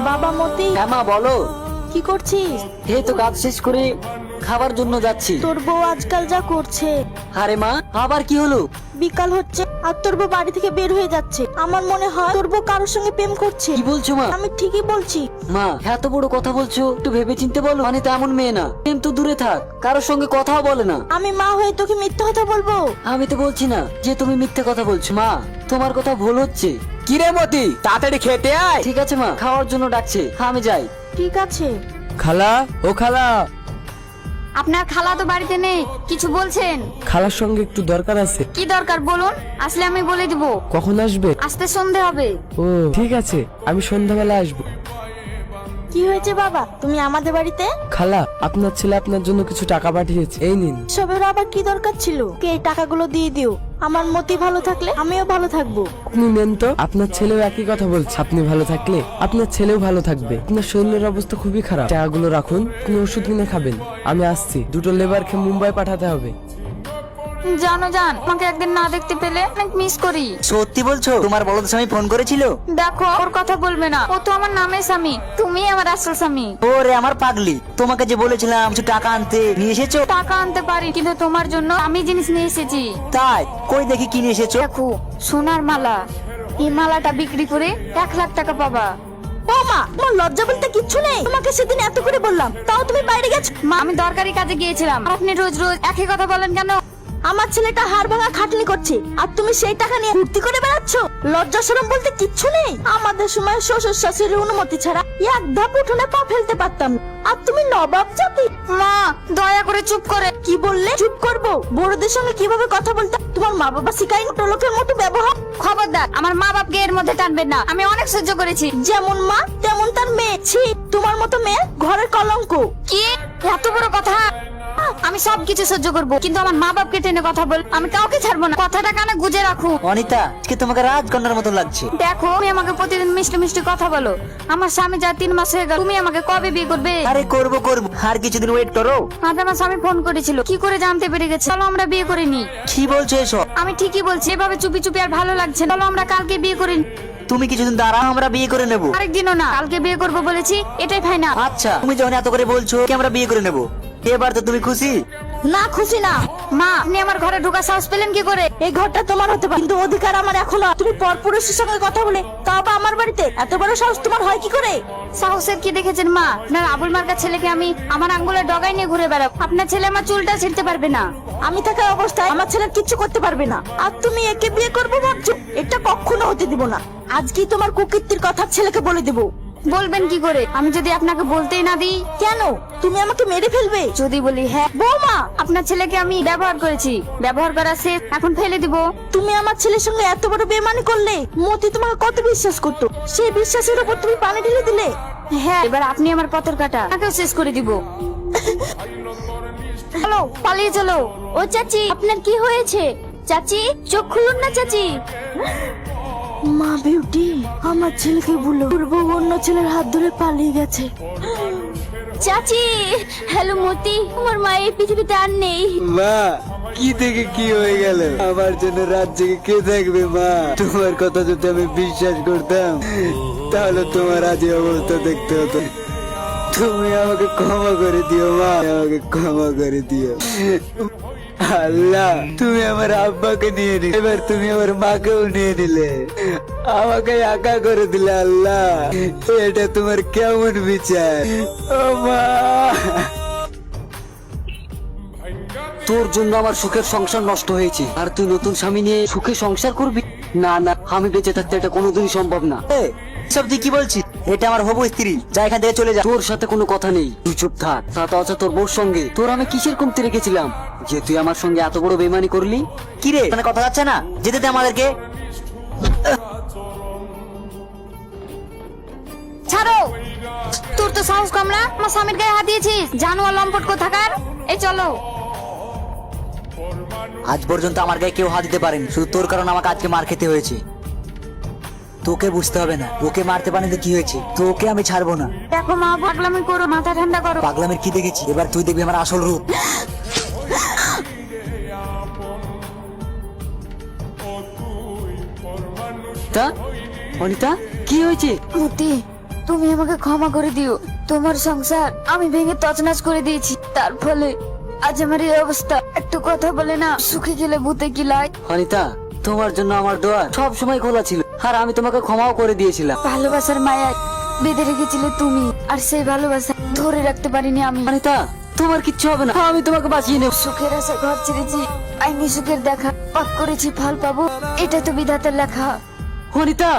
বাবা মতি, হ্যাঁ মা বলো। কি করছিস? এই তো কাজ শেষ করে খাবার জন্য যাচ্ছি। তোর বউ আজকাল যা করছে। আরে মা আবার কি হলো? বিকাল হচ্ছে আর তোর বউ বাড়ি থেকে বের হয়ে যাচ্ছে। আমার মনে হয় তোর বউ কারোর সঙ্গে প্রেম করছে। কি বলছো মা? আমি ঠিকই বলছি। মা এত বড় কথা বলছো, একটু ভেবে চিনতে বলো। মানে তো এমন মেয়ে না, প্রেম তো দূরে থাক, কারোর সঙ্গে কথাও বলে না। আমি মা হয়ে তোকে মিথ্যা কথা বলবো? আমি তো বলছি না যে তুমি মিথ্যে কথা বলছো। মা তোমার কথা ভুল হচ্ছে। কিরে মতি, তাড়াতাড়ি খেতে আয়। ঠিক আছে মা, খাওয়ার জন্য ডাকছে, আমি যাই। ঠিক আছে। খালা, ও খালা। আপনার খালা তো বাড়িতে নেই, কিছু বলছেন? খালার সঙ্গে একটু দরকার আছে। কি দরকার বলুন, আসলে আমি বলে দিব। কখন আসবে? আসতে সন্ধে হবে। ও ঠিক আছে, আমি সন্ধ্যাবেলা আসবো। কি হয়েছে বাবা, তুমি আমাদের বাড়িতে? খালা, আপনার ছেলে আপনার জন্য কিছু টাকা পাঠিয়েছে, এই নিন। সবের আবার কি দরকার ছিল? কে এই টাকাগুলো দিয়ে দিও। আমার মতি ভালো থাকলে আমিও ভালো থাকবো। আপনি নেন তো, আপনার ছেলেও একই কথা বলছে। আপনি ভালো থাকলে আপনার ছেলেও ভালো থাকবে। আপনার শরীরের অবস্থা খুবই খারাপ, টাকাগুলো রাখুন, আপনি ওষুধ কিনে খাবেন। আমি আসছি, দুটো লেবারকে মুম্বাই পাঠাতে হবে। জানো জান, আমাকে একদিন না দেখতে পেলে অনেক মিস করি। সত্যি বলছো? তোমার বলদ স্বামী ফোন করেছিল? দেখো, ওর কথা বলবে না, ও তো আমার নামের স্বামী, তুমি আমার আসল স্বামী। ওরে আমার পাগলি, তোমাকে যে বলেছিলাম কিছু টাকা আনতে, নিয়ে এসেছো? টাকা আনতে পারি, কিন্তু তোমার জন্য আমি জিনিস নিয়ে এসেছি। তাই? কই দেখি কি নিয়ে এসেছো? দেখো, সোনার মালা। এই মালাটা বিক্রি করে 1,00,000 টাকা পাবা। ও মা, তোমার লজ্জা বলতে কিচ্ছু নেই? তোমাকে সেদিন এত করে বললাম, তাও তুমি বাইরে গেছো। মা, আমি দরকারি কাজে গিয়েছিলাম, আর আপনি রোজ রোজ একই কথা বলেন কেন? আমার ছেলেটা হাড় ভাঙা খাটনি করছে আর তুমি সেই টাকা নিয়ে ফুর্তি করে বেড়াচ্ছ। লজ্জা শরম বলতে কিচ্ছু নেই? আমাদের সময় শ্বশুর শাশুড়ির অনুমতি ছাড়া এক ধাপ উঠোনে পা ফেলতে পারতাম না। আর তুমি নবাব জাতি। মা দয়া করে চুপ করে। কি বললে? চুপ করবো? বড়দের সঙ্গে কিভাবে কথা বলতে তোমার মা বাবা শিখাই ছোট লোকের মতো ব্যবহার। খবরদার, আমার মা বাপকে এর মধ্যে টানবেন না, আমি অনেক সহ্য করেছি। যেমন মা তেমন তার মেয়ে। ছি, তোমার মতো মেয়ে ঘরের কলঙ্ক। কি এত বড় কথা? আমি সবকিছু সহ্য করবো, কিন্তু আমার মা বাপকে টেনে কথা বল আমি কাউকে ছাড়বো না। কথাটা কানে গুজে রাখো। অনিতা, আজকে তোমাকে রাজকন্যার মতো লাগছে। দেখো, তুমি আমাকে প্রতিদিন মিষ্টি মিষ্টি কথা বলো। আমার স্বামী যা 3 মাস হয়ে গেল, তুমি আমাকে কবে বিয়ে করবে? আরে করবো করবো, আর কিছুদিন ওয়েট করো। আজ আমার স্বামী ফোন করেছিল, কি করে জানতে পেরে গেছে? চলো আমরা বিয়ে করে নি। কি বলছো এসব? আমি ঠিকই বলছি, এভাবে চুপি চুপি আর ভালো লাগছে না। চলো আমরা কালকে বিয়ে করে নি। তুমি কিছুদিন দাঁড়াও, আমরা বিয়ে করে নেবো। আরেকদিনও না, কালকে বিয়ে করবো বলেছি, এটাই ফাইনাল। আচ্ছা, তুমি যখন এত করে বলছো কি আমরা বিয়ে করে নেবো, এবার তো তুমি খুশি? না, খুশি না। মা, আপনি আমার ঘরে ঢোকার সাহস পেলেন কি করে? এই ঘরটা তোমার হতে পারে, কিন্তু অধিকার আমার এখনো। তুমি পরপুরুষের সঙ্গে কথা বলে, তাও বা আমার বাড়িতে, এত বড় সাহস তোমার হয় কি করে? সাহসের কি দেখেছেন মা? আপনার আবুল মার্কা ছেলেকে আমি আমার আঙ্গুলের ডগায় নিয়ে ঘুরে বেড়াবো, আপনার ছেলে আমার চুলটা ছিঁড়তে পারবে না। আমি থাকা অবস্থায় আমার ছেলে কিচ্ছু করতে পারবে না। আর তুমি একে বিয়ে করবে ভাবছো? এটা কখনো হতে দিব না। আজকেই তোমার কুকীর্তির কথা ছেলেকে বলে দেবো। বলবেন কি করে আমি যদি আপনাকে বলতেই না দিই? কেন? তুমি আমাকে মেরে ফেলবে যদি বলি হ্যাঁ? বৌমা, আপনার ছেলেকে আমি ব্যবহার করেছি, ব্যবহার করা শেষ, এখন ফেলে দিব। তুমি আমার ছেলের সঙ্গে এত বড় বেমানি করলে। মতি তোমাকে কত বিশ্বাস করতো, সেই বিশ্বাসের উপর তুমি পানি ঢেলে দিলে। হ্যাঁ, এবার আপনি আমার পথের কাটা, তাকেও শেষ করে দিব। চলো পালিয়ে চলো। ও চাচি, আপনার কি হয়েছে? চাচি, চোখ খুলুন না চাচি। মা বিউটি, আমার ছেলেকে বলো ওর বউ অন্য ছেলের হাত ধরে পালিয়ে গেছে। চাচি, হ্যালো মতি, আমার মা এই পৃথিবীতে আর নেই। মা, কি থেকে কি হয়ে গেল? আমার জন্য রাত জেগে কে থাকবে মা? তোমার কথা যদি আমি বিশ্বাস করতাম তাহলে তোমার আজ এই অবস্থা দেখতে হতো। তুমি আমাকে ক্ষমা করে দিও মা, আমাকে ক্ষমা করে দিও। আল্লাহ, তুমি আমার আব্বাকে নিয়ে নিলে, এবার তুমি আমার মাকেও নিয়ে নিলে, আমাকে একা করে দিলে। আল্লাহ, এটা তোমার কেমন বিচার? ও মা, তোর জন্য আমার সুখের সংসার নষ্ট হয়েছে, আর তুই নতুন স্বামী নিয়ে সুখে সংসার করবি? না না, আমি বেঁচে থাকতে এটা কোনোদিনই সম্ভব না। সব তুই কি বলছিস? এটা আমার হবু স্ত্রী, যা এখান থেকে চলে যা। তোর সাথে কোনো কথা নেই, তুই চুপ থাক। তা তো আছে তোর বউর সঙ্গে, তোর আমি কিসের কমতি রেখেছিলাম যে তুই আমার সঙ্গে এত বড় বেমানি করলি? কি রে, মানে কথা যাচ্ছে না? যেতে দে আমাদেরকে। ছাড়ো, তোর তো সাহস কম না? আমার স্বামীর গায়ে হাত দিয়েছিস, জানোয়ার লম্পট কোথাকার। এই চলো। আজ পর্যন্ত আমার গায়ে কেউ হাত দিতে পারেনি, শুধু তোর কারণে আমাকে আজকে মার খেতে হয়েছে। তোকে বুঝতে হবে না, ওকে মারতে পারেনি কি হয়েছে, তোকে আমি ছাড়বো না। দেখো মা, পাগলামি করো, মাথা ঠান্ডা করো। পাগলামের কি দেখেছি? এবার তুই দেখবি আমার আসল রূপ। তা অনিতা, কি হয়েছে? মতি, তুমি আমাকে ক্ষমা করে দিও। তোমার সংসার আমি ভেঙে তছনছ করে দিয়েছি, তার ফলে আজ আমার এই অবস্থা। একটু কথা বলে না, সুখে গেলে ভূতে কি লাই। অনিতা, তোমার জন্য আমার দোয়ার সব সময় খোলা ছিল, আর আমি তোমাকে ক্ষমাও করে দিয়েছিলাম। ভালোবাসার মায়ায় বেঁধে রেখেছিলে তুমি, আর সেই ভালোবাসা ধরে রাখতে পারিনি আমি। অনিতা, তোমার কিচ্ছু হবে না, আমি তোমাকে বাঁচিয়ে নেব। সুখের আশা ঘর ছেড়েছি, আইনি সুখের দেখা পাপ করেছি, ফল পাবো, এটা তো বিধাতার লেখা। অনিতা